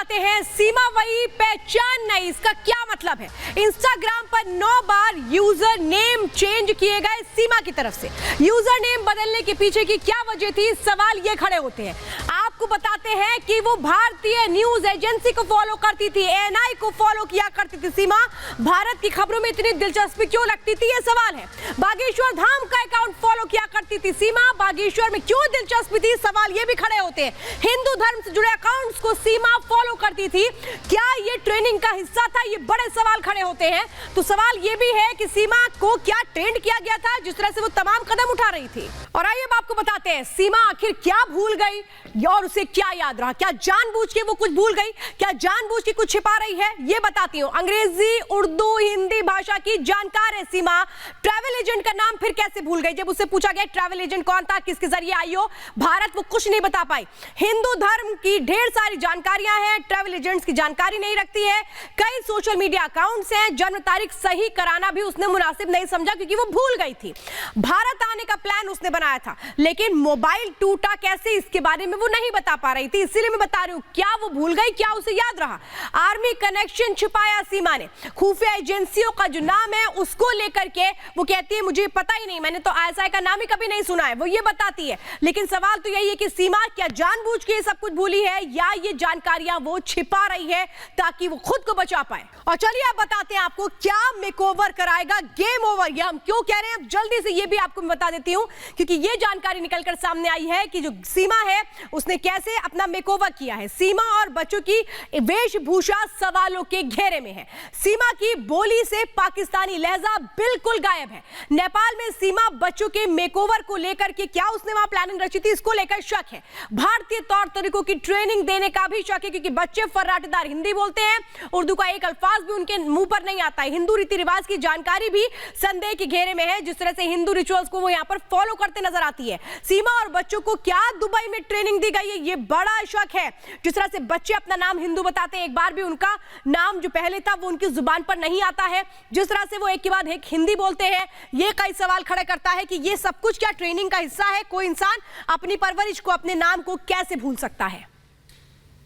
बताते हैं, सीमा वही पहचान नहीं, इसका क्या मतलब है? इंस्टाग्राम पर 9 बार यूजर नेम चेंज किए गए सीमा की तरफ से। यूजर नेम बदलने के पीछे की क्या वजह थी? सवाल ये खड़े होते हैं। आपको बताते हैं कि वो भारतीय न्यूज एजेंसी को फॉलो करती थी, एएनआई को फॉलो किया करती थी। सीमा भारत की खबरों में इतनी दिलचस्पी क्यों लगती थी, ये सवाल है। बागेश्वर धाम का अकाउंट फॉलो किया करती थी सीमा, बागेश्वर में क्यों दिलचस्पी थी, सवाल ये भी खड़े होते हैं। हिंदू धर्म से जुड़े अकाउंट्स को सीमा फॉलो करती थी, क्या ये ट्रेनिंग का हिस्सा था? ये बड़े सवाल खड़े होते हैं। तो सवाल ये भी है कि सीमा को क्या ट्रेंड किया गया था जिस तरह से वो तमाम कदम उठा रही थी। और आइए अब आपको बताते हैं, सीमा आखिर क्या भूल गई और उसे क्या याद रहा? क्या जानबूझ के वो कुछ भूल गई? क्या जानबूझ के कुछ छिपा रही है? ये बताती हूँ। अंग्रेजी, उर्दू, हिंदी भाषा की जानकार है सीमा। ट्रैवल एजेंट का नाम फिर कैसे भूल गई? जब उससे पूछा गया ट्रैवल एजेंट कौन था, किसके जरिए आई हो भारत, वो कुछ नहीं बता पाई। हिंदू धर्म की ढेर सारी जानकारियां हैं, ट्रैवल एजेंट्स की जानकारी नहीं रखती है। कई सोशल मीडिया अकाउंट्स हैं, जन्म तारीख सही कराना भी उसने मुनासिब नहीं समझा क्योंकि वो भूल गई थी। भारत आने का प्लान उसने बनाया था, लेकिन मोबाइल टूटा कैसे इसके बारे में वो नहीं बता पा रही थी। इसीलिए मैं बता रही हूं, क्या वो भूल गई, क्या उसे याद रहा? आर्मी कनेक्शन छिपाया सीमा ने। खुफिया एजेंसियों का जो नाम है उसको लेकर के वो कहती है मुझे पता ही नहीं, मैंने तो आईएसआई का नाम ही कभी नहीं सुना है, वो ये बताती है। लेकिन सवाल तो यही है कि सीमा क्या जानबूझ के सब कुछ भूली है या ये जानकारियां वो छिपा रही है ताकि वो खुद को बचा पाए? और चलिए आप बताते हैं आपको, क्या मेकओवर कराएगा गेम ओवर? ये हम क्यों कह रहे हैं, अब जल्दी से ये भी आपको मैं बता देती हूं, क्योंकि ये जानकारी निकलकर सामने आई है कि जो सीमा है उसने कैसे अपना मेकओवर किया है। सीमा और बच्चों की वेशभूषा सवालों के घेरे में है। सीमा की बोली से पाकिस्तानी लहजा बिल्कुल गायब है। नेपाल में सीमा बच्चों के मेकओवर को लेकर के क्या उसने वहां प्लानिंग रची थी, इसको लेकर शक है। भारतीय तौर तरीकों की ट्रेनिंग देने का भी शक है क्योंकि बच्चे फर्राटेदार हिंदी बोलते हैं, उर्दू का एक अल्फाज भी उनके मुंह पर नहीं आता है। हिंदू रीति रिवाज की जानकारी भी संदेह के घेरे में है, जिस तरह से हिंदू रिचुअल्स को वो यहां पर फॉलो करते नजर आती है। सीमा और बच्चों को क्या दुबई में ट्रेनिंग दी गई है, ये बड़ा शक है। जिस तरह से बच्चे अपना नाम हिंदू बताते हैं, एक बार भी उनका नाम जो पहले था वो उनकी जुबान पर नहीं आता है, जिस तरह से वो एक के बाद एक हिंदी बोलते हैं, ये कई सवाल खड़े करता है कि ये सब कुछ क्या ट्रेनिंग का हिस्सा है? कोई इंसान अपनी परवरिश को, अपने नाम को कैसे भूल सकता है?